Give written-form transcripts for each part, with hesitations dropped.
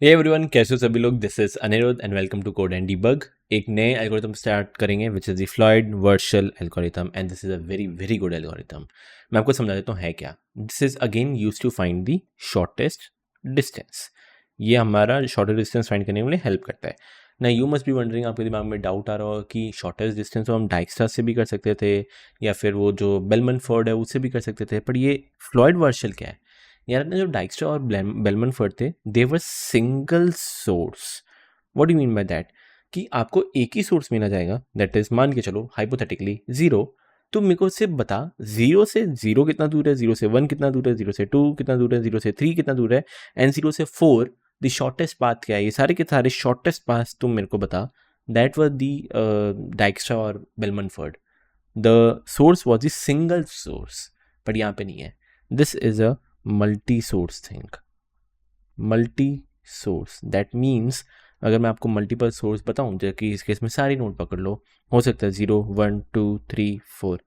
Hey everyone, कैसे हो सभी लोग। This is Aniruddh and welcome to code and debug. एक नए एल्गोरिथम स्टार्ट करेंगे which is the Floyd virtual algorithm and this is a very very good algorithm. मैं आपको समझा देता हूँ है क्या। This is again use to find the shortest distance. ये हमारा शॉर्टेस्ट डिस्टेंस फाइंड करने के लिए हेल्प करता है ना। यू मस्ट बी वंडरिंग, आपके दिमाग में डाउट आ रहा हो कि शॉर्टेस्ट डिस्टेंस तो हम डाइक्स्ट्रा से भी कर सकते थे या फिर वो जो बेलमन फोर्ड है उससे भी कर सकते थे, पर ये फ्लॉयड वर्चुअल क्या है। यार अपने जो डाइक्स्ट्रा और बेलमन फोर्ड थे they were single source. What do mean by that कि आपको एक ही सोर्स मिला जाएगा, दैट इज मान के चलो हाइपोथेटिकली जीरो। तो मेरे को सिर्फ बता जीरो से जीरो कितना दूर है, जीरो से वन कितना दूर है, जीरो से टू कितना दूर है, जीरो से थ्री कितना दूर है एंड जीरो से फोर द शॉर्टेस्ट पाथ क्या है। ये सारे के सारे शॉर्टेस्ट पाथ तुम मेरे को बता। दैट वाज दी डाइक्स्ट्रा और Bellman Ford. The source was the single source, but यहाँ पे नहीं है। This is a multi source thing. Multi source that means अगर मैं आपको मल्टीपल सोर्स बताऊं, जैसे कि इस केस में सारी नोट पकड़ लो, हो सकता है 0 1 2 3 4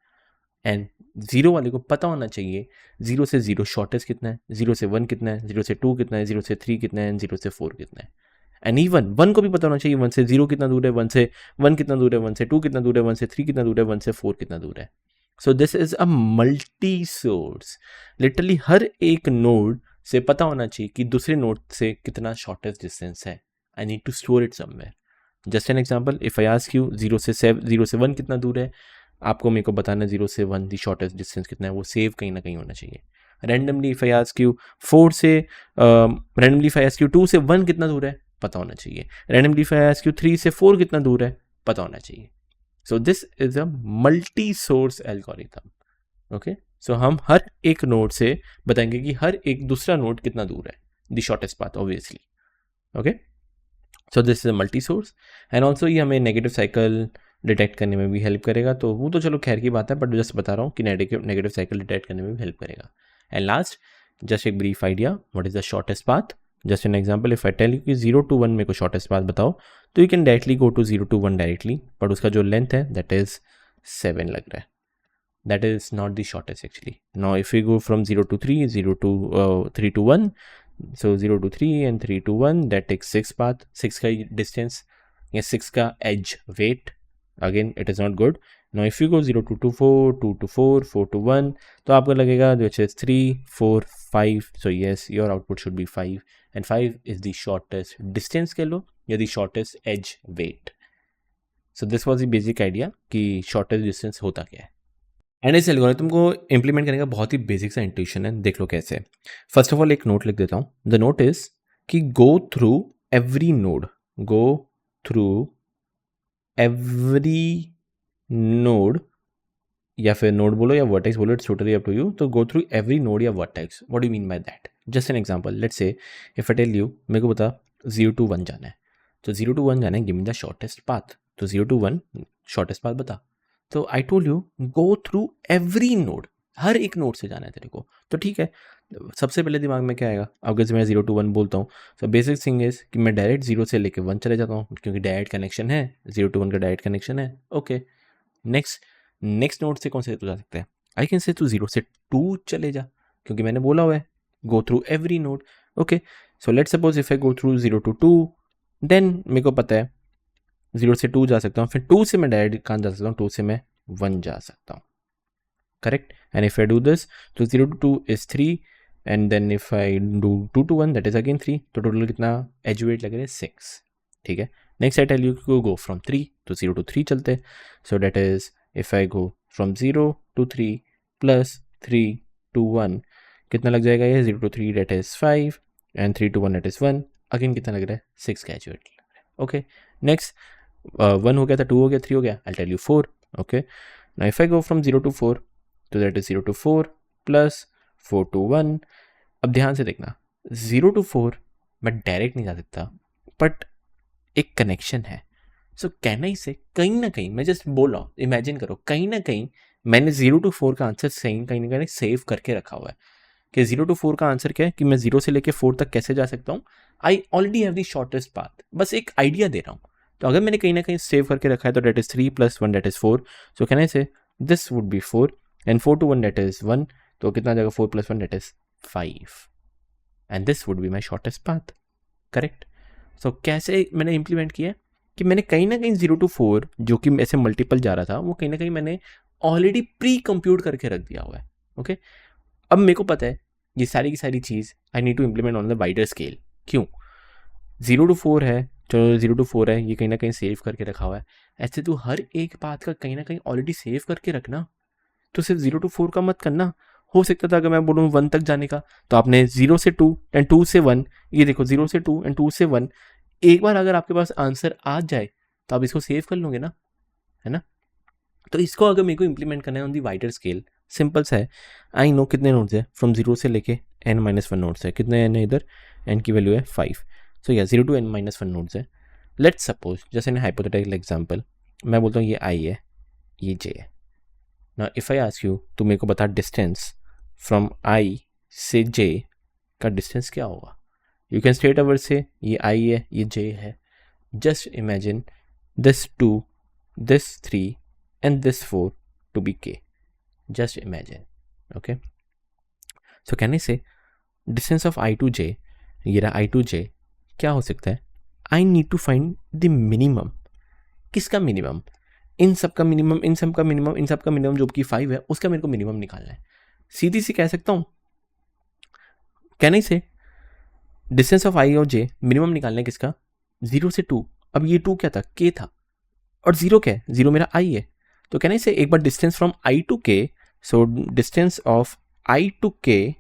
एंड जीरो वाले को पता होना चाहिए जीरो से जीरो शॉर्टेस्ट कितना है, जीरो से वन कितना है, जीरो से टू कितना है, जीरो से थ्री कितना है, जीरो से फोर कितना है। एंड इवन वन को भी पता होना चाहिए वन से जीरो कितना दूर है, वन से वन कितना दूर है, वन से टू कितना दूर है, वन से थ्री कितना दूर है, वन से फोर कितना दूर है। So this is a multi source. Literally हर एक नोड से पता होना चाहिए कि दूसरे नोड से कितना शॉर्टेस्ट डिस्टेंस है। I need to store it somewhere. Just an example, if I ask you zero से वन कितना दूर है, आपको मेरे को बताना जीरो से वन दी शॉर्टेस्ट डिस्टेंस कितना है, वो सेव कहीं ना कहीं होना चाहिए। Randomly if I ask you four से randomly if I ask you two से वन कितना दूर है, पता होना चाहिए। Randomly if I ask you three से फोर कितना दूर है, पता होना चाहिए। So this is a multi source algorithm. Okay, so हम हर एक नोड से बताएंगे कि हर एक दूसरा नोड कितना दूर है, the shortest path obviously. Okay, so this is a multi source and also ये हमें नेगेटिव साइकिल डिटेक्ट करने में भी हेल्प करेगा। तो वो तो चलो खैर की बात है, बट जस्ट बता रहा हूँ कि नेगेटिव साइकिल डिटेक्ट करने में भी हेल्प करेगा। एंड लास्ट, जस्ट एक brief idea, what is the shortest path. Just an example, if I tell you कि जीरो टू वन मेरे को शॉर्टेस्ट पाथ बताओ, तो you can directly go to zero to one directly, but उसका जो length है that is 7 लग रहा है। That is not the shortest actually. Now if we go from 0 to 3, 0 to 3 to 1, so 0 to 3 and 3 to 1, that takes 6 path, 6 का distance या 6 का edge weight, again it is not good. Now if you go 0 to 4, 2 to 4, 4 to 1, तो आपको लगेगा which is 3 4 5, so yes your output should be 5 and 5 is the shortest distance कह लो या the shortest edge weight. So this was the basic idea कि shortest distance होता क्या है। And इस एल्गोरिथम को इम्प्लीमेंट करने का बहुत ही बेसिक सा इंट्यूशन है, देख लो कैसे। फर्स्ट ऑफ ऑल एक नोट लिख देता हूँ। द नोट इज कि go through every node, go through every node, या फिर नोड बोलो या वर्टेक्स बोलो, it's totally up to you. तो गो थ्रू एवरी नोड या vertex, what do you mean by that. Just an example, let's say if I tell you, मेरे को बता 0 to 1 जाना है, तो 0 to 1 जाना है, give me the shortest path. तो 0 to 1 शॉर्टेस्ट पाथ बता। तो I told you go through every node, हर एक नोड से जाना है तेरे को। तो ठीक है, सबसे पहले दिमाग में क्या आएगा अगर मैं 0 to 1 बोलता हूँ। सो बेसिक थिंग इज कि मैं डायरेक्ट 0 से लेके 1 चले जाता हूँ, क्योंकि डायरेक्ट कनेक्शन है, 0 to 1 का डायरेक्ट कनेक्शन है। ओके, नेक्स्ट नोड से कौन से तू जा सकता है, आई कैन से तू 0 से 2 चले जा, क्योंकि मैंने बोला हुआ है go through every node. Okay, so let's suppose if I go through 0 to 2, then मेरे को पता है 0 से 2 जा सकता हूँ, फिर 2 से मैं डायरेक्ट कहाँ जा सकता हूँ, 2 से मैं 1 जा सकता हूँ। Correct, and if I do this, तो 0 to 2 is 3 and then if I do 2 to 1 that is again 3, तो टोटल कितना एज वेट लग रहा है 6। ठीक है, नेक्स्ट आई टेल यू को गो फ्रॉम 3 तो 0 to 3 चलते। So that is if I go from 0 to 3 plus 3 to 1, कितना लग जाएगा ये 0 to 3 that is 5 and 3 to 1 that is 1, again कितना लग रहा है 6 का एज वेट लग रहा है। ओके, नेक्स्ट 1 हो गया था, 2 हो गया, 3 हो गया, I tell you 4। Okay, now if I go from 0 to 4, तो that is 0 to 4 plus 4 to 1। अब ध्यान से देखना, 0 to 4 मैं डायरेक्ट नहीं जा सकता, बट एक कनेक्शन है। सो कहना ही से कहीं ना कहीं, मैं जस्ट बोल रहा हूँ, इमेजिन करो कहीं ना कहीं मैंने 0 to 4 का आंसर सही कहीं ना कहीं सेव करके रखा हुआ है कि 0 to 4 का आंसर क्या है, कि मैं 0 से लेके 4 तक कैसे जा सकता हूँ। I already have the shortest path, बस एक आइडिया दे रहा हूँ। तो अगर मैंने कहीं ना कहीं सेव करके रखा है तो that is 3 + 1 that is 4। So कहने से this would be 4 and 4 to 1 that is 1, तो कितना आ जाएगा 4 + 1 that is 5 and this would be my shortest path. Correct. So कैसे मैंने इम्प्लीमेंट किया कि मैंने कहीं ना कहीं 0 to 4 जो कि ऐसे मल्टीपल जा रहा था वो कहीं ना कहीं मैंने ऑलरेडी प्री कंप्यूट करके रख दिया हुआ है। ओके, अब मेरे को पता है ये सारी की सारी चीज़ I need to implement on the wider scale. क्यों? 0 to 4 है, चलो 0 to 4 है, ये कहीं ना कहीं सेव करके रखा हुआ है। ऐसे तो हर एक बात का कहीं ना कहीं ऑलरेडी सेव करके रखना, तो सिर्फ 0 to 4 का मत करना। हो सकता था अगर मैं बोलूँ 1 तक जाने का, तो आपने 0 से 2 एंड 2 से 1, ये देखो 0 से 2 एंड 2 से 1, एक बार अगर आपके पास आंसर आ जाए तो आप इसको सेव कर लोगे ना, है ना। तो इसको अगर मेरे को इम्प्लीमेंट करना है on the wider scale, simple सा है। आई नो कितने नोट्स है, फ्रॉम 0 से लेके n-1 नोट्स है। कितने n है इधर? n की वैल्यू है 5। सो या 0 to n-1 नोट्स है। लेट्स सपोज, जैसे इन हाइपोथेटिकल एग्जांपल मैं बोलता हूँ ये i है, ये j है। ना इफ़ आई आस्क यू, तो मेरे को बता डिस्टेंस फ्रॉम i से j का डिस्टेंस क्या होगा। यू कैन स्ट्रेट अवर से ये i है, ये j है। Just imagine this 2, this 3 and this 4 to be k. Just imagine. Okay. So can I say distance of I to j, ये रहा I to j, क्या हो सकता है? I need to find the minimum. किसका minimum? इन सब का minimum, इन सब का मिनिमम, इन सब का मिनिमम जो कि 5 है उसका मेरे को मिनिमम निकालना है। सीधी सी कह सकता हूँ, कैन आई से डिस्टेंस ऑफ आई और जे मिनिमम निकालना है किसका? 0 से 2। अब ये 2 क्या था? k था। और 0 क्या है? 0 मेरा i है। तो कैन आई से एक बार distance from i to k, so distance of i to k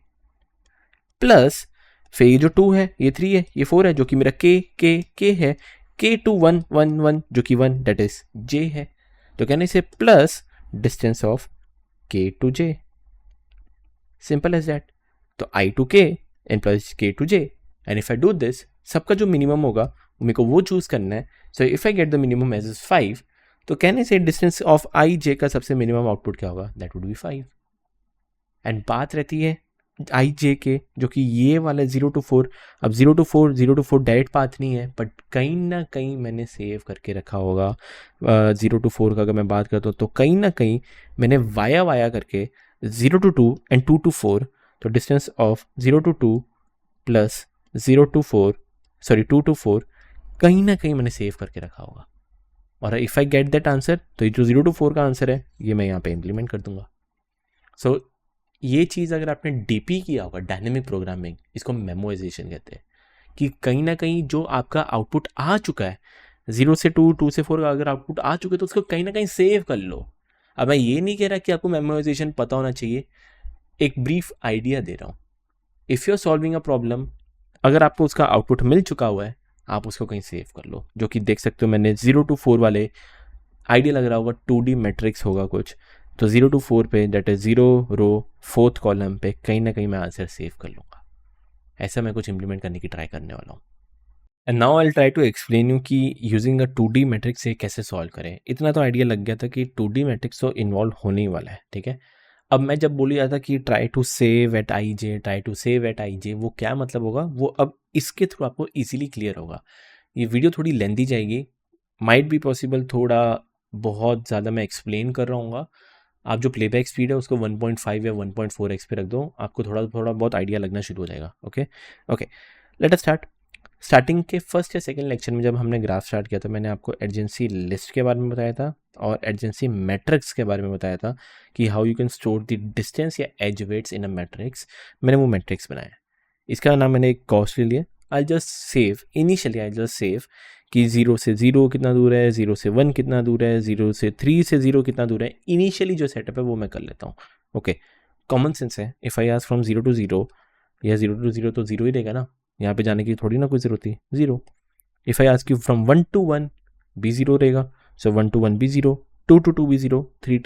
plus फिर ये जो 2 है, ये 3 है, ये 4 है जो कि मेरा k है, k टू 1 1 1 जो कि 1 दैट इज j है। तो can I say plus distance of k to j, simple as that. तो i to k and plus k to j, and if I do this, सबका जो minimum होगा मेरे को वो चूज करना है। So if I get the minimum age is 5, तो कैन आई से डिस्टेंस ऑफ आई जे का सबसे मिनिमम आउटपुट क्या होगा? That would B 5। एंड बात रहती है आई जे के, जो कि ये वाला 0 to 4। अब 0 to 4 डायरेक्ट पाथ नहीं है, बट कहीं ना कहीं मैंने सेव करके रखा होगा। 0 to 4 का अगर मैं बात करता हूँ तो कहीं ना कहीं मैंने वाया करके 0 to 2 एंड 2 to 4, तो distance of 0 to 2 plus 0 to 4, sorry 2 to 4, कहीं ना कहीं मैंने सेव करके रखा होगा। और if I get that answer, तो ये जो 0 to 4 का आंसर है ये मैं यहाँ पे इम्प्लीमेंट कर दूंगा। सो ये चीज़ अगर आपने डीपी किया होगा, डायनेमिक प्रोग्रामिंग, इसको मेमोराइजेशन कहते हैं, कि कहीं ना कहीं जो आपका आउटपुट आ चुका है 0 से 2, 2 से 4 का अगर आउटपुट आ चुके तो उसको कहीं ना कहीं सेव कर लो। अब मैं ये नहीं कह रहा कि आपको मेमोराइजेशन पता होना चाहिए, एक ब्रीफ आइडिया दे रहा हूँ। If you are solving a problem, अगर आपको उसका आउटपुट मिल चुका हुआ है, आप उसको कहीं सेव कर लो। जो कि देख सकते हो मैंने 0 to 4 वाले आइडिया लग रहा होगा 2D मैट्रिक्स होगा कुछ, तो 0 to 4 पे that is 0 row 4th column पे कहीं ना कहीं मैं आंसर सेव कर लूँगा। ऐसा मैं कुछ इंप्लीमेंट करने की ट्राई करने वाला हूँ। And now I try to explain you कि यूजिंग अ 2D मैट्रिक्स से कैसे सॉल्व करें। इतना तो आइडिया लग गया था कि 2D मैट्रिक्स तो इन्वॉल्व होने ही वाला है, ठीक है। अब मैं जब बोली जाता कि try to save at I J, try to save at I J, वो क्या मतलब होगा वो अब इसके थ्रू आपको इजीली क्लियर होगा। ये वीडियो थोड़ी लेंथी जाएगी, माइट बी पॉसिबल थोड़ा बहुत ज़्यादा मैं एक्सप्लेन कर रहा हूँ। आप जो प्लेबैक स्पीड है उसको 1.5 या 1.4x पे रख दो, आपको थोड़ा बहुत आइडिया लगना शुरू हो जाएगा। Okay let us start. Starting के फर्स्ट या सेकंड लेक्चर में जब हमने ग्राफ स्टार्ट किया था, मैंने आपको एडजेंसी लिस्ट के बारे में बताया था और एडजेंसी मैट्रिक्स के बारे में बताया था कि how you can store the distance या edge weights in a matrix. मैंने वो मैट्रिक्स बनाया, इसका नाम मैंने एक कॉस्ट ले लिया। I just save initially, I just save कि 0 से 0 कितना दूर है, 0 से 1 कितना दूर है, 0 से 3 से 0 कितना दूर है। इनिशियली जो सेटअप है वो मैं कर लेता हूँ। ओके, कॉमन सेंस है। If I ask from 0 to 0 या 0 to 0 तो 0 ही रहेगा ना, यहाँ पे जाने की थोड़ी ना कोई ज़रूरत थी, 0। If I ask you from 1 to 1 भी 0 रहेगा, सो 1 to 1 भी 0, 2 to 2 भी 0, 3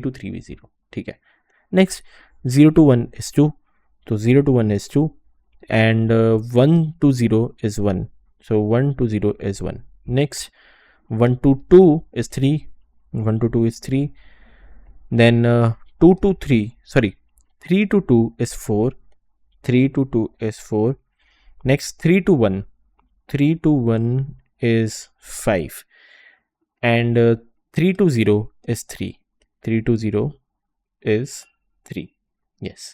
to 3 भी 0, ठीक है। नेक्स्ट 0 to 1 is 2, तो 0 to 1 is 2 and 1 to 0 is 1, so 1 to 0 is 1. Next 1 to 2 is 3, 1 to 2 is 3, then 2 to 3, sorry 3 to 2 is 4, 3 to 2 is 4. Next 3 to 1, 3 to 1 is 5 and 3 to 0 is 3, 3 to 0 is 3. Yes,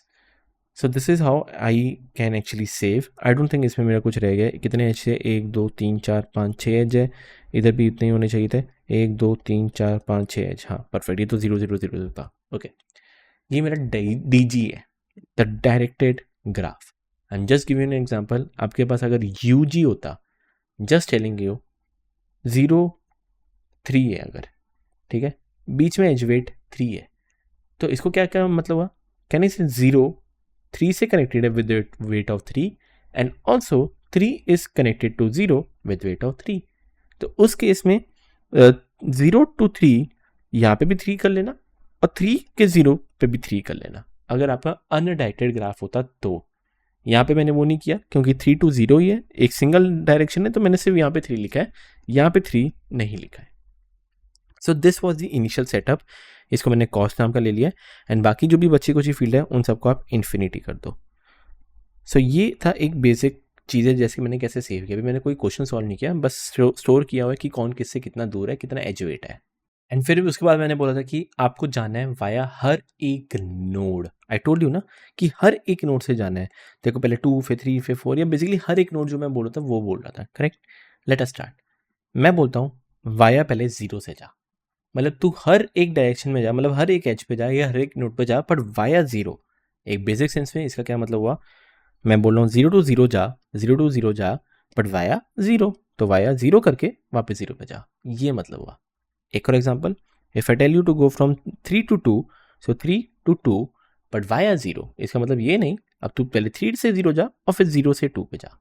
so this is how I can actually save. I don't think इसमें मेरा कुछ रह गया. कितने as है? 1 2 3 4 5 6 as है. इधर भी इतने ही होने चाहिए थे. 1 2 3 4 5 6 एज. हाँ परफेक्ट. ये तो 0 0 0 था. ओके, ये मेरा DG है, the directed graph. I am just giving an example. आपके पास अगर UG होता, जस्ट टेलिंग यू 0 3 है अगर, ठीक है, बीच में एज वेट 3 है, तो इसको क्या क्या मतलब हुआ? कैन आई से 0 3 से कनेक्टेड है with weight of 3 and also 3 is connected to 0 with weight of 3. तो उस केस में 0 to 3 यहाँ पे भी 3 कर लेना और 3 के 0 पे भी 3 कर लेना, अगर आपका अनडायरेक्टेड ग्राफ होता तो. यहाँ पे मैंने वो नहीं किया क्योंकि 3 to 0 ही है, एक सिंगल डायरेक्शन है, तो मैंने सिर्फ यहाँ पे 3 लिखा है, यहाँ पे 3 नहीं लिखा है. So this was the initial setup. इसको मैंने कॉस्ट नाम का ले लिया एंड बाकी जो भी बच्ची कुछ फील्ड है उन सबको आप इन्फिनिटी कर दो. सो ये था एक बेसिक चीज़ें, जैसे मैंने कैसे सेव किया. अभी मैंने कोई क्वेश्चन सॉल्व नहीं किया, बस स्टोर किया हुआ है कि कौन किससे कितना दूर है, कितना एज वेट है. एंड फिर उसके बाद मैंने बोला था कि आपको जाना है वाया हर एक नोड. आई टोल्ड यू ना कि हर एक नोड से जाना है. देखो पहले 2 फिर 3 फिर 4, या बेसिकली हर एक नोड जो मैं बोल रहा था वो बोल रहा था. करेक्ट. Let us start. मैं बोलता हूँ वाया पहले 0 से जा, मतलब तू हर एक डायरेक्शन में जा, मतलब हर एक एज पे जा या हर एक नोड पे जा, पर वाया 0. एक बेसिक सेंस में इसका क्या मतलब हुआ? मैं बोल रहा हूँ 0 to 0 जा, 0 to 0 जा, बट वाया 0, तो वाया 0 करके वापस 0 पे जा, ये मतलब हुआ. एक और example, if I tell you to go from 3 to 2, so 3 to 2 but via 0, इसका मतलब ये नहीं अब तू पहले 3 से 0 जा और फिर 0 से 2 पे जा.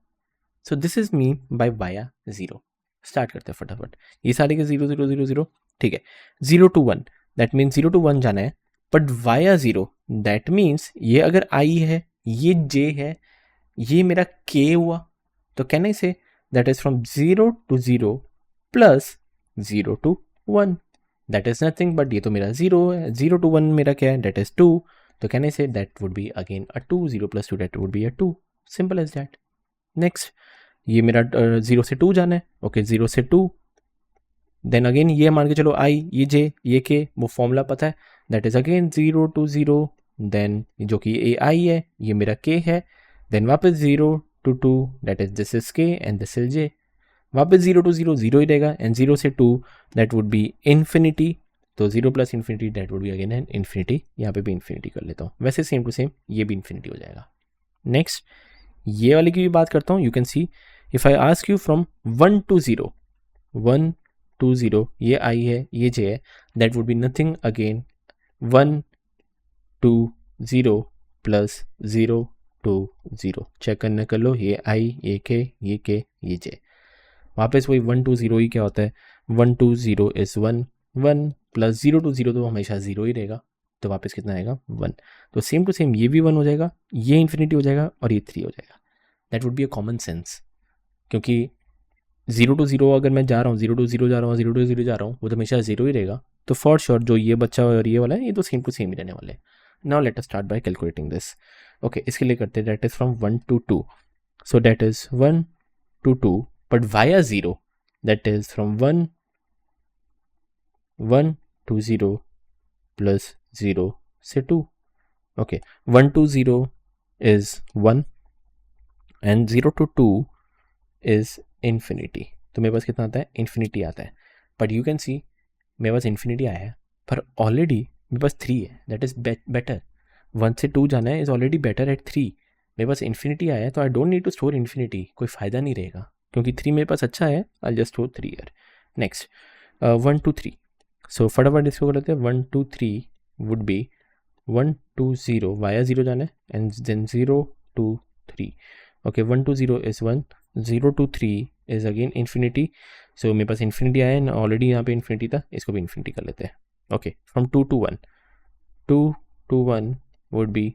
सो this is mean by via 0. Start करते हैं फटाफट. ये सारे के 0 0 0 0, ठीक है. 0 to 1, दैट मीन्स 0 to 1 जाना है, बट वाया 0, दैट मीन्स ये अगर I है, ये J है, ये मेरा K हुआ, तो can I say that is from 0 to 0 plus 0 to 1, that is nothing but ये तो मेरा 0 है. 0 to 1 मेरा क्या है? दैट इज 2, तो can I say that would be again a 2. 0 plus 2 that would be a 2. Simple as that. Next, ये मेरा 0 से 2 जाना है. ओके, 0 से 2, देन अगेन ये मान के चलो I, ये J, ये K, वो फॉर्मूला पता है, that is again 0 to 0, then जो कि ये I है, ये मेरा K है, देन वापस 0 to 2, that is this is K and this is J. वापस 0 to 0 0 ही रहेगा, एंड 0 से 2 दैट वुड बी इन्फिनिटी, तो 0 plus infinity that would be again an infinity. यहाँ पे भी इन्फिनिटी कर लेता हूँ, वैसे सेम टू सेम ये भी इन्फिनिटी हो जाएगा. नेक्स्ट, ये वाली की भी बात करता हूँ. You can see if I ask you from 1 to 0, 1 to 0, ये I है, ये J है, that would be nothing again 1 to 0 plus 0 to 0. Check करने कर लो, ये I, ये K, ये K, ये J. वापस वही 1 to 0 ही क्या होता है? 1 to 0 इज 1, 1 प्लस 0 to 0 तो हमेशा 0 ही रहेगा, तो वापस कितना आएगा? 1. तो सेम टू सेम ये भी 1 हो जाएगा, ये इन्फिनिटी हो जाएगा और ये 3 हो जाएगा. That would be a common sense, क्योंकि 0 to 0 अगर मैं जा रहा हूँ, 0 to 0 जा रहा हूँ, 0 to 0 जा रहा हूँ, वो तो हमेशा 0 ही रहेगा. तो फॉर श्योर जो ये बच्चा और ये वाला है, ये तो सेम टू सेम ही रहने वाले हैं. Now let us start by calculating this. Okay, इसके लिए करते हैं that is from 1 to 2, so that is 1 to 2 but via 0, that is from 1 to 0 plus 0 से 2. Okay, 1 to 0 is 1 and 0 to 2 is infinity. तो मेरे पास कितना आता है? इन्फिनिटी आता है. बट यू कैन सी मेरे पास इन्फिनिटी आया है, पर ऑलरेडी मेरे पास 3 है, दैट इज बेटर. 1 से 2 जाना है इज ऑलरेडी बेटर एट 3. मेरे पास इन्फिनिटी आया है, तो I don't need to store infinity. कोई फ़ायदा नहीं रहेगा क्योंकि 3 मेरे पास अच्छा है. I just store 3 here. Next, 1 to 3, so फटाफट इसको करते हैं. 1 to 3 would be 1 to 0, via 0 जाना है, and then 0 to 3. Okay, 1 to 0 is 1, 0 to 3 is again infinity. So मेरे पास इन्फिनिटी आया है, ऑलरेडी यहाँ पे इन्फिनिटी था, इसको भी इन्फिनिटी कर लेते हैं. Okay, from 2 to 1, 2 to 1 would be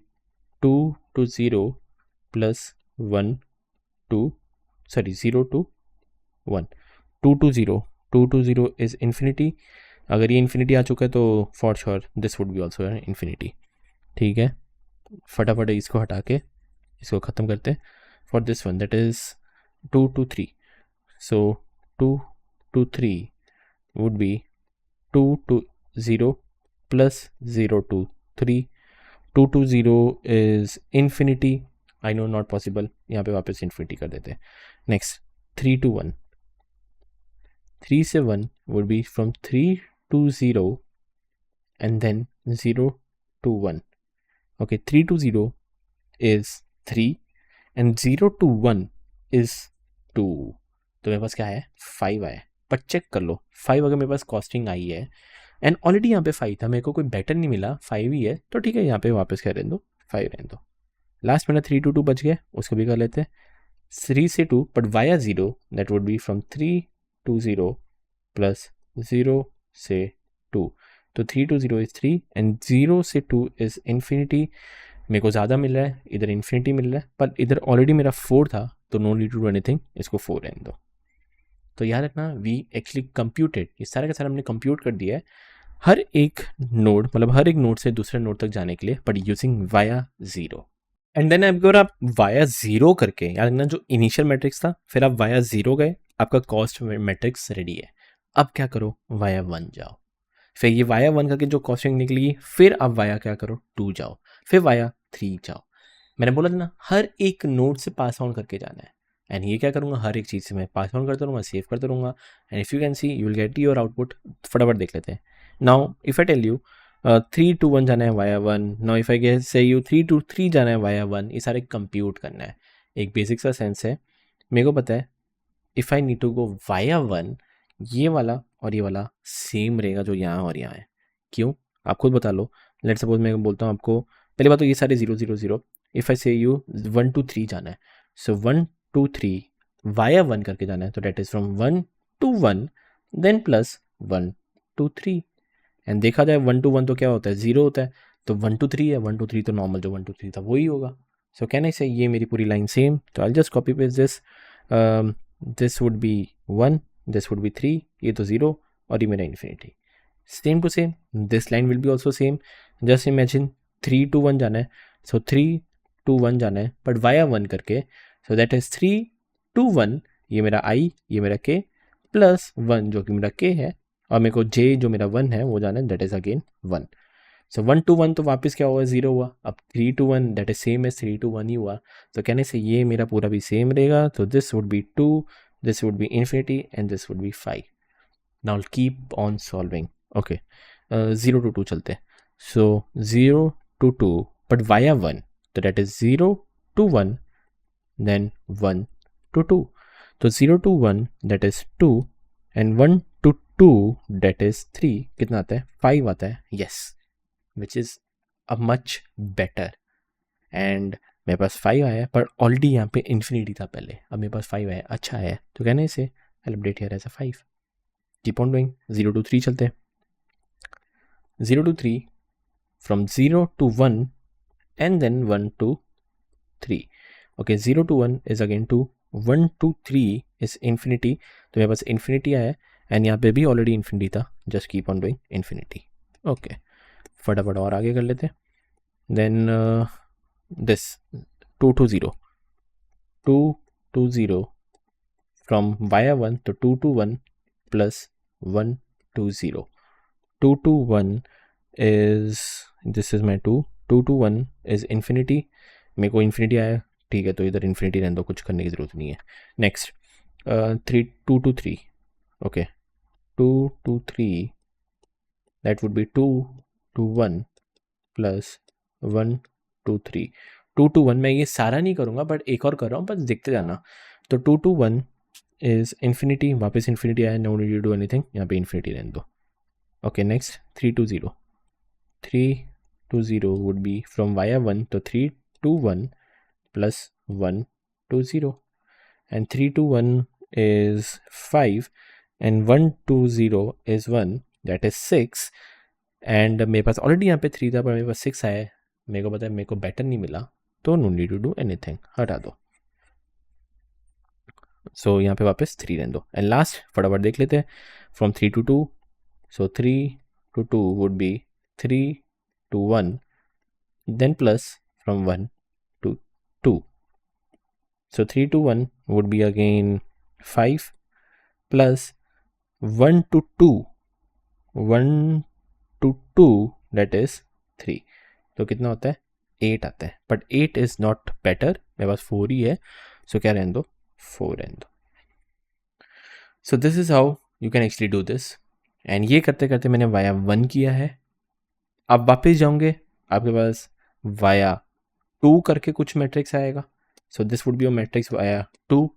2 to 0 plus 1 to 0 to 1. 2 to 0, 2 to 0 is infinity. अगर ये इन्फिनिटी आ चुका है तो for sure this would B also infinity. ठीक है, फटाफट इसको हटा के इसको ख़त्म करते हैं. For this one that is 2 to 3, so 2 to 3 would be 2 to 0 plus 0 to 3 2 to 0 is infinity, I know not possible, यहाँ पे वापस इन्फिनिटी कर देते हैं. नेक्स्ट 3 to 1, 3 से 1 would be from 3 to 0 and then 0 to 1. Okay, 3 to 0 is 3 and 0 to 1 is 2. तो मेरे पास क्या है 5 आया. पर चेक कर लो 5 अगर मेरे पास कॉस्टिंग आई है एंड ऑलरेडी यहाँ पे 5 था, मेरे को कोई बेटर नहीं मिला, 5 ही है तो ठीक है, यहाँ पे वापस क्या रहने दो 5 रहने दो. लास्ट मेरा 3 to 2 बच गया, उसको भी कर लेते हैं 3 से 2 but via 0 that would B from 3 to 0 plus 0 से 2. तो 3 to 0 इज 3 एंड 0 से 2 इज इन्फिनिटी. मेरे को ज़्यादा मिल रहा है, इधर इन्फिनिटी मिल रहा है, पर इधर ऑलरेडी मेरा 4 था तो no need to do anything, इसको 4 रहने दो. तो याद रखना वी एक्चुअली कंप्यूटेड, ये सारा का सारा हमने कंप्यूट कर दिया है हर एक नोड, मतलब हर एक नोड से दूसरे नोड तक जाने के लिए, but using via 0. And then अगर आप वाया 0 करके, याद रखना जो इनिशियल मैट्रिक्स था, फिर आप वाया 0 गए, आपका कॉस्ट मैट्रिक्स रेडी है. अब क्या करो वाया 1 जाओ, फिर ये वाया 1 करके जो कॉस्टिंग निकली, फिर आप वाया क्या करो 2 जाओ, फिर वाया 3 जाओ. मैंने बोला था ना हर एक नोड से पास ऑन करके जाना है. एंड ये क्या करूँगा, हर एक चीज़ से मैं पास ऑन करता रहूँगा, सेव करता रहूँगा. And if you can see you will get your output. फटाफट देख लेते हैं. Now if I tell you 3 to 1 जाना है via 1, now if I get say you 3 to 3 जाना है वाया 1, ये सारे कंप्यूट करना है. एक बेसिक सा सेंस है, मेरे को पता है if I need to go via 1, ये वाला और ये वाला सेम रहेगा जो यहाँ और यहाँ है. क्यों आप खुद बता लो. लेट सपोज मैं बोलता हूँ आपको, पहली बात तो ये सारे 0 0 0. इफ़ आई से यू 1 to 3 जाना है, सो 1 to 3 वाया 1 करके जाना है, तो that is from 1 to 1 then plus 1 to 3. And देखा जाए 1 to 1 तो क्या होता है 0 होता है, तो 1 to 3 है, 1 to 3 तो नॉर्मल जो 1 to 3 था वही होगा. सो कैन आई से ये मेरी पूरी लाइन सेम, तो I just copy paste this. This would be 1, this would be 3, ये तो 0 और ये मेरा infinity. Same to same this line will be also same. Just imagine 3 to 1 जाना है, सो 3 to 1 जाना है बट वाया 1 करके, सो दैट इज 3 to 1, ये मेरा i, ये मेरा k प्लस 1 जो कि मेरा k है, और मेरे को j जो मेरा 1 है वो जाना है, that is again 1. So 1 to 1 तो वापस क्या हुआ 0 हुआ. अब 3 to 1 that is same as 3 to 1 ही हुआ. तो कहने से ये मेरा पूरा भी सेम रहेगा. तो this would B 2, this would B infinity and this would B 5. Now keep on solving. Okay 0 to 2 चलते हैं. सो 0 to 2 बट वाया 1, तो that is 0 to 1 then 1 to 2. तो 0 to 1 that is 2 and 1 to 2 that is 3. कितना आता है 5 आता है. Yes, which is a much better. And मेरे पास 5 आया पर ऑलरेडी यहाँ पे इन्फिनिटी था पहले, अब मेरे पास 5 आया, अच्छा है. तो कहने से I update here as a 5. Keep on doing. 0 to 3 चलते हैं. 0 to 3 from 0 to 1 and then 1 to 3. Okay 0 to 1 is again 2, 1 to 3 is infinity. तो मेरे पास इन्फिनिटी आया एंड यहाँ पे भी ऑलरेडी इन्फिनिटी था. Just keep on doing infinity. Okay फटाफट और आगे कर लेते हैं. Then this 2 to 0, 2 to 0 from via 1, तो 2 to 1 plus 1 to 0. 2 to 1 is, this is my 2, 2 to 1 is infinity. मेरे को इन्फिनिटी आया, ठीक है, तो इधर इन्फिनिटी रहने दो, कुछ करने की ज़रूरत नहीं है. Next 2 to 3. Okay 2 to 3 that would B 2 to 1 plus 1 to 3. 2 to 1 मैं ये सारा नहीं करूँगा बट एक और कर रहा हूँ, बस देखते जाना. तो 2 to 1 इज इन्फिनिटी, वापस इन्फिनिटी आया, no need to do anything, यहाँ पे इन्फिनिटी रहने दो. Okay next 3 to 0. 3 to 0 would be from via 1, तो 3 to 1 plus 1 to 0 and 3 to 1 is 5 and 1 to 0 is 1, that is 6. And मेरे पास ऑलरेडी यहाँ पे 3 था पर मेरे पास 6 आया है. मेरे को पता है मेरे को बेटर नहीं मिला, तो no need to do anything, हटा दो. सो यहाँ पे वापस 3 रहने दो. एंड लास्ट फटाफट देख लेते हैं. From 3 to 2, so 3 to 2 would be 3 to 1 then plus from 1 to 2. So 3 to 1 would be again 5 plus 1 to 2, 1 to 2 that is 3. तो कितना होता है 8 आता है, बट 8 इज़ नॉट बेटर, मेरे पास 4 ही है, सो क्या रहने दो, 4 रहने दो। So this is how you can actually do this. And ये करते करते मैंने वाया 1 किया है। अब वापस जाओगे, आपके पास वाया 2 करके कुछ मैट्रिक्स आएगा, so this would be your matrix via 2।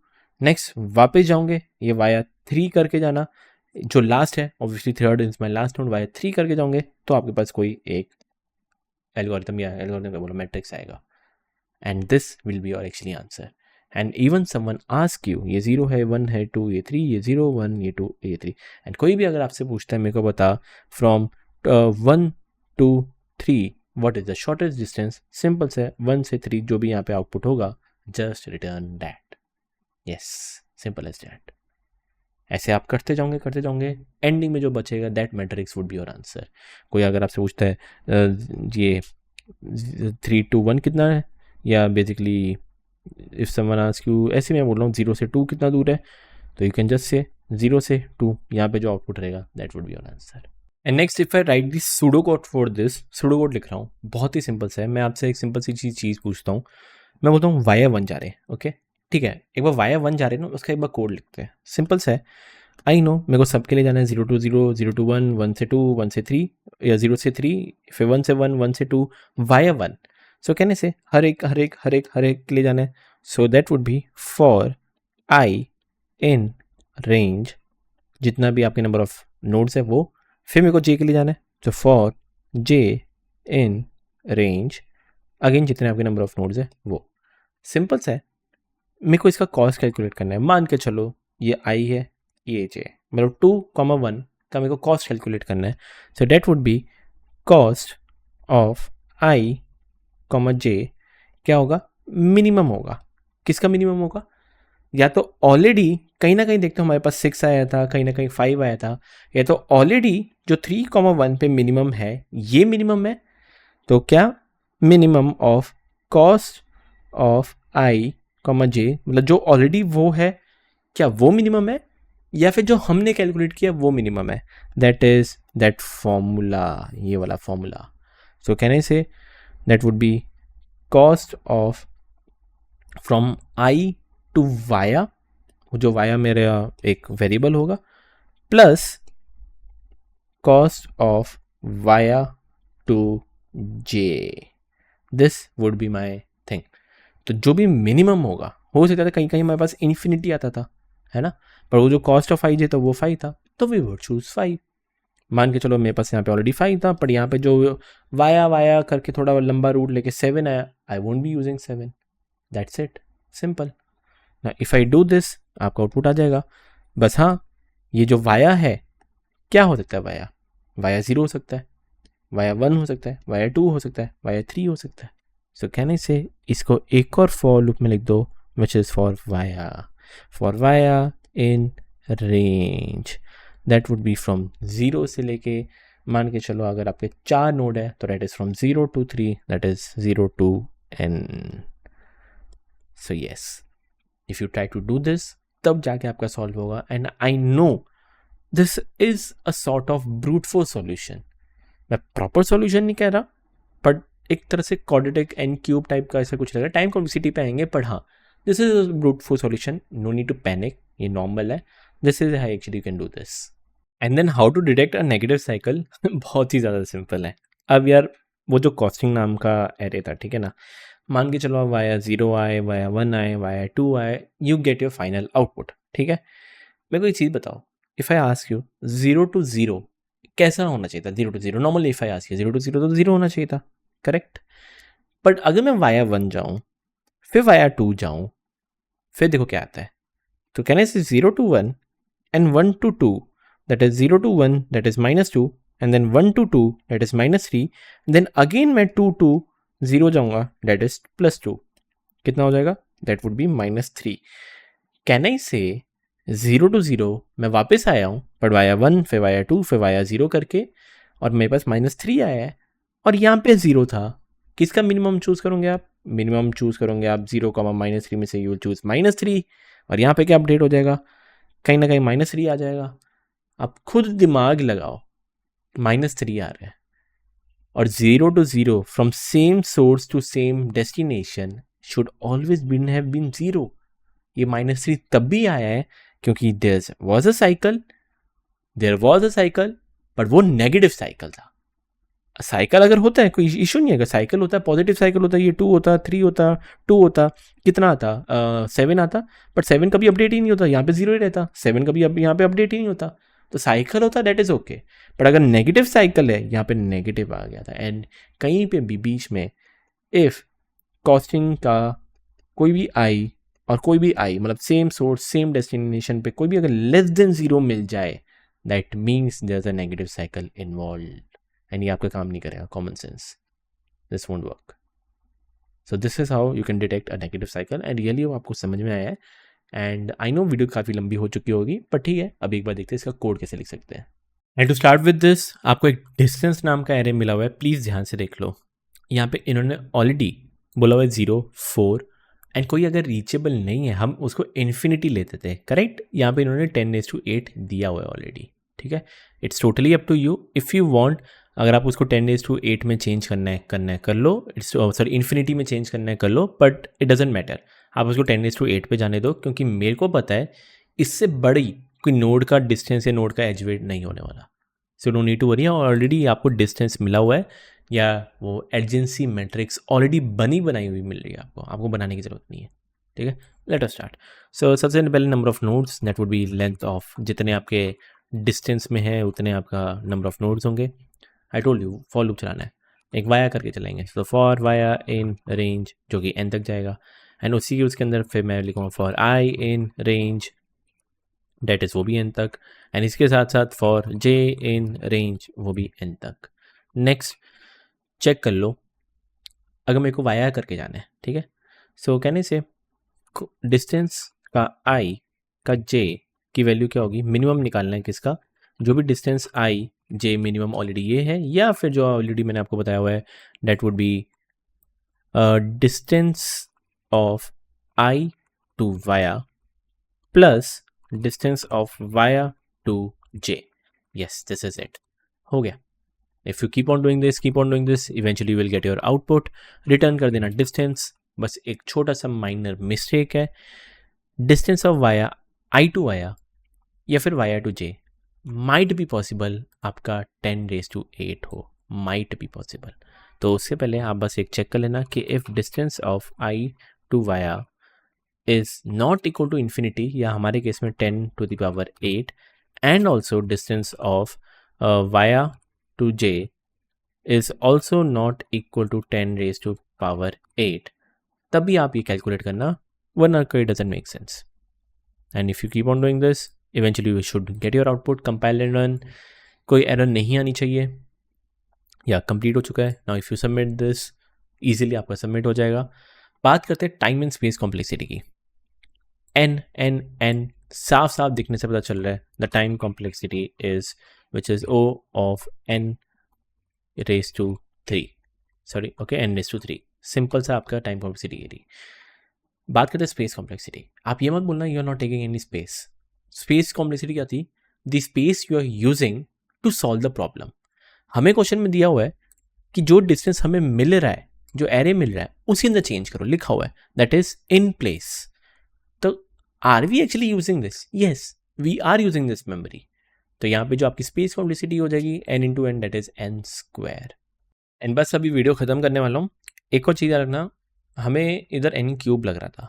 Next वापस जाओगे, ये वाया 3 करके जाना, जो लास्ट है obviously third is my last node, via 3 करके जाओगे तो आपके पास कोई एक एल्गोरिथम या एल्गोरिथम का बोलो मैट्रिक्स आएगा, and this will be your actually answer. And even someone ask you, ये 0 है, 1 है, 2 ये 3, ये 0 1 ये 2 ये 3, एंड कोई भी अगर आपसे पूछता है मेरे को बता from 1 to 3 what is the shortest distance, simple से 1 से 3 जो भी यहाँ पे आउटपुट होगा just return that, yes simple as that. ऐसे आप करते जाओगे, एंडिंग में जो बचेगा that matrix would be your answer. कोई अगर आपसे पूछता है ये 3 to 1 कितना है, या basically if someone ask you, ऐसे मैं बोल रहा हूँ 0 से 2 कितना दूर है, तो यू कैन जस्ट से 0 से 2, यहाँ पे जो आउटपुट रहेगा that would be your answer. And next if I right this pseudo code for this, pseudo code लिख रहा हूँ, बहुत ही सिंपल सा है। मैं आपसे एक सिंपल सी चीज़ पूछता हूँ, मैं बोलता हूँ वाया 1 जा रहे हैं, ओके ठीक है, एक बार वाया 1 जा रहे हैं ना, उसका एक बार कोड लिखते हैं, सिंपल सा है। आई नो मेरे को सबके लिए जाना है 0 to 0, 0 to 1, 1 से 2, 1 से 3, या 0 से 3, फिर 1 से 1, 1 से 2, वाया 1। सो कहने से हर एक के लिए जाना है, so that would B for I in range, जितना भी आपके नंबर ऑफ नोड्स है वो, फिर मेरे को जे के लिए जाना है, तो for J in range, again जितने आपके नंबर ऑफ नोड्स है वो। सिंपल सा है, मेरे को इसका कॉस्ट कैलकुलेट करना है। मान के चलो ये आई है, ये जे, मतलब 2,1 का मेरे को कॉस्ट कैलकुलेट करना है, so that would be cost of I comma J, क्या होगा, मिनिमम होगा। किसका मिनिमम होगा, या तो ऑलरेडी कहीं ना कहीं देखते हो हमारे पास 6 आया था, कहीं ना कहीं 5 आया था, या तो ऑलरेडी जो 3,1 पे मिनिमम है ये मिनिमम है, तो क्या minimum of cost of I comma J, मतलब जो ऑलरेडी वो है क्या वो मिनिमम है, या फिर जो हमने कैलकुलेट किया वो मिनिमम है, दैट इज दैट फॉर्मूला, ये वाला formula. So can I say that would be cost of from i to via, जो वाया मेरा एक वेरिएबल होगा, plus cost of via to j, this would be my thing. तो जो भी minimum होगा, हो सकता था कहीं कहीं हमारे पास इन्फिनिटी आता था, है ना, पर वो जो कॉस्ट ऑफ आई जे तो वो 5 था, तो वी वुड चूज 5। मान के चलो मेरे पास यहाँ पे ऑलरेडी 5 था, पर यहाँ पे जो वाया करके थोड़ा लंबा रूट लेके 7 आया, I won't be using 7, that's it, simple. ना इफ़ आई डू दिस, आपका आउटपुट आ जाएगा। बस हाँ, ये जो वाया है क्या हो सकता है, वाया 0 हो सकता है, वाया 1 हो सकता है, वाया 2 हो सकता है, वाया 3 हो सकता है। सो कैन आई से इसको एक और फॉर लूप में लिख दो, which is for via in range, that would B from 0 से लेके, मान के चलो अगर आपके 4 नोड है तो that is from 0 to 3, that is 0 to n। So yes, if you try to do this तब जाके आपका सॉल्व होगा। And I know this is a sort of brute force solution, मैं प्रॉपर सॉल्यूशन नहीं कह रहा, बट एक तरह से क्वाड्रेटिक एन क्यूब टाइप का ऐसा कुछ लग रहा है, टाइम कॉम्प्लेक्सिटी पे आएंगे, पर हाँ this is brute force solution, no need to panic, ये नॉर्मल है, this is how actually you can do this. And then how to detect a negative cycle, बहुत ही ज़्यादा सिंपल है। अब यार वो जो कॉस्टिंग नाम का एरे था, ठीक है ना, मान के चलो वाया 0 आए, वाया 1 आए, वाया 2 आए, you get your final output, ठीक है। मेरे को एक चीज़ बताओ, if I ask you 0 to 0 कैसा होना चाहिए था, 0 to 0 normally, if I ask you 0 to 0 तो 0 होना चाहिए था, करेक्ट। बट अगर मैं वाया 1 जाऊँ, फिर वाया 2 जाऊँ, फिर देखो क्या आता है, तो कैन आई से 0 to 1 and 1 to 2, that is 0 to 1 that is -2, and then 1 to 2 that is -3, then again मैं 2 to 0 जाऊँगा, that is +2, कितना हो जाएगा, that would be -3। Can I से 0 to 0 मैं वापस आया हूँ, पर वाया 1 फिर वाया 2 फिर वाया 0 करके, और मेरे पास -3 आया है, और यहाँ पे 0 था, किसका मिनिमम चूज़ करोगे आप, मिनिमम चूज़ करोगे आप 0, -3 में से यू विल चूज़ -3, और यहाँ पे क्या अपडेट हो जाएगा, कहीं ना कहीं -3 आ जाएगा। आप खुद दिमाग लगाओ, -3 आ रहा है, और 0 to 0 from same source to same destination should always have been 0। ये -3 तब भी आया है क्योंकि there was a cycle but वो नेगेटिव साइकिल था। साइकिल अगर होता है कोई इशू नहीं है, अगर साइकिल होता है पॉजिटिव साइकिल होता है, ये 2 होता, 3 होता, 2 होता, कितना आता 7 आता, बट 7 कभी अपडेट ही नहीं होता, यहाँ पे 0 ही रहता, 7 कभी अब यहाँ पे अपडेट ही नहीं होता। तो साइकिल होता दैट इज़ ओके, बट अगर नेगेटिव साइकिल है, यहाँ पे नेगेटिव आ गया था। एंड कहीं पे भी बीच में इफ़ कॉस्टिंग का कोई भी आई और कोई भी आई मतलब सेम सोर्स सेम डेस्टिनेशन पे कोई भी अगर लेस देन 0 मिल जाए, that means there is a negative cycle involve. And ये आपका काम नहीं करेगा, common sense, this won't work. So this is how you can detect a negative cycle. And really वो आपको समझ में आया है। एंड आई नो वीडियो काफ़ी लंबी हो चुकी होगी, पर ठीक है, अब एक बार देखते हैं इसका कोड कैसे लिख सकते हैं। And to start with this, आपको एक डिस्टेंस नाम का एरे मिला हुआ है, प्लीज़ ध्यान से देख लो। यहाँ पे इन्होंने ऑलरेडी बोला हुआ है 0, 4 एंड कोई अगर रीचेबल नहीं है हम उसको इन्फिनिटी लेते थे, करेक्ट। यहाँ पे इन्होंने 10⁸ दिया हुआ है ऑलरेडी, ठीक है। It's totally up to you if you want, अगर आप उसको 10⁸ में चेंज करना है कर लो, इट्स सॉरी इन्फिनिटी में चेंज करना है कर लो, बट इट डजेंट मैटर। आप उसको 10⁸ पे जाने दो, क्योंकि मेरे को पता है इससे बड़ी कोई नोड का डिस्टेंस या नोड का एज वेट नहीं होने वाला। So don't need to worry, already आपको डिस्टेंस मिला हुआ है या वो एडजेंसी मैट्रिक्स ऑलरेडी बनाई हुई मिल रही है आपको बनाने की ज़रूरत नहीं है, ठीक है। Let us start. सो सबसे पहले number of nodes that would B length of, जितने आपके डिस्टेंस में है उतने आपका नंबर ऑफ नोड्स होंगे। आई टोल्ड यू फॉर लूप चलाना है, एक वाया करके चलाएंगे। तो फॉर वाया इन रेंज जो कि एन तक जाएगा, एंड उसी के उसके अंदर फिर मैं लिखूँगा for I in range that is वो भी एन तक, एंड इसके साथ साथ फॉर जे इन रेंज वो भी एन तक। नेक्स्ट चेक कर लो, अगर मेरे को वाया करके जाना है, ठीक है। सो कहने से डिस्टेंस का आई का जे की वैल्यू क्या होगी, मिनिमम निकालना है किसका, जो भी डिस्टेंस आई जे मिनिमम ऑलरेडी ये है, या फिर जो ऑलरेडी मैंने आपको बताया हुआ है that would be distance of i to via plus distance of via to j. Yes this is it, हो गया। If you keep on doing this eventually will get your output. Return कर देना distance, बस एक छोटा सा minor mistake है, distance of via i to via या फिर via to j might be possible आपका 10⁸ हो, माइट बी पॉसिबल। तो उससे पहले आप बस एक चेक कर लेना कि if distance of i to via is not equal to infinity, या हमारे केस में 10⁸, and also distance of via to j is also not equal to 10⁸, तभी आप ये कैलकुलेट करना, वरना कोई doesn't make sense. And if you keep on doing this, eventually you should get your output, compile and run, कोई error नहीं आनी चाहिए, या कंप्लीट हो चुका है। Now if you submit this, easily आपका सबमिट हो जाएगा। बात करते हैं टाइम एंड स्पेस कॉम्प्लेक्सिटी की। n साफ साफ दिखने से पता चल रहा है the time complexity is which is O of n raised to 3, sorry okay n raised to 3। Simple सा आपका टाइम कॉम्प्लेक्सिटी ये रही। बात करते हैं स्पेस कॉम्प्लेक्सिटी। आप ये मत बोलना you are not taking any space. Space complexity क्या थी, the space you are using to solve the problem. हमें क्वेश्चन में दिया हुआ है कि जो डिस्टेंस हमें मिल रहा है, जो एरे मिल रहा है, उसके अंदर चेंज करो, लिखा हुआ है दैट इज इन प्लेस। तो are we actually using this? Yes, we are using this memory. तो यहाँ पे जो आपकी स्पेस कॉम्प्लेक्सिटी हो जाएगी n into n, that is n²। And बस अभी वीडियो ख़त्म करने वाला हूँ। एक और चीज़ याद रखना, हमें इधर n³ लग रहा था।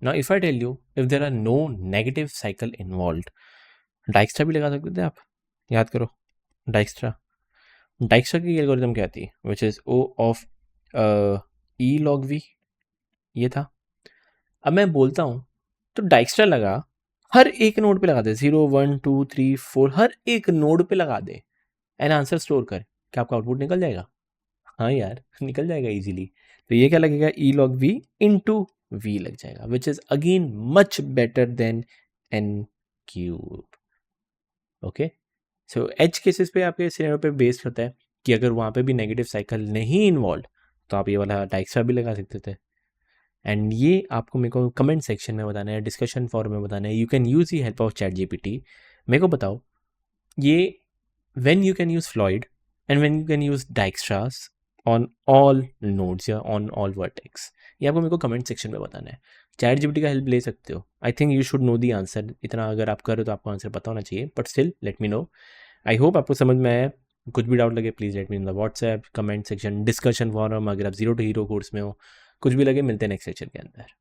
Now if I tell you if there are no negative cycle involved, Dijkstra भी लगा सकते थे आप, याद करो डाइक्स्ट्रा की एल्गोरिथम क्या थी, which is O of E log V, ये था। अब मैं बोलता हूँ तो डाइक्स्ट्रा लगा, हर एक नोड पे लगा दे, 0 1 2 3 4 हर एक नोड पे लगा दे, एंड आंसर स्टोर कर, क्या आपका आउटपुट निकल जाएगा? हाँ यार निकल जाएगा इजीली। तो ये क्या लगेगा, E log V into V लग जाएगा, which is again much better than n³। Okay, so edge cases पे आपके सिनेरियो पे बेस्ड होता है कि अगर वहाँ पे भी नेगेटिव साइकिल नहीं इन्वॉल्व, तो आप ये वाला डाइक्स्ट्रा भी लगा सकते थे। एंड ये आपको मेरे को कमेंट सेक्शन में बताना है, डिस्कशन फॉरम में बताना है। You can use the help of ChatGPT। मेरे को बताओ ये when you can use Floyd and when you can use Dijkstra's on all nodes या ऑन ऑल वर्टेक्स, ये आपको मेरे को कमेंट सेक्शन में बताना है। चैट जीपीटी का हेल्प ले सकते हो, I think you should know the answer, इतना अगर आप करो तो आपको आंसर पता होना चाहिए, but still let me know. I hope आपको समझ में आया। कुछ भी डाउट लगे please let me in the WhatsApp comment section, discussion forum, अगर आप जीरो टू हीरो कोर्स में हो, कुछ भी लगे मिलते हैं नेक्स्ट सेक्शन के अंदर।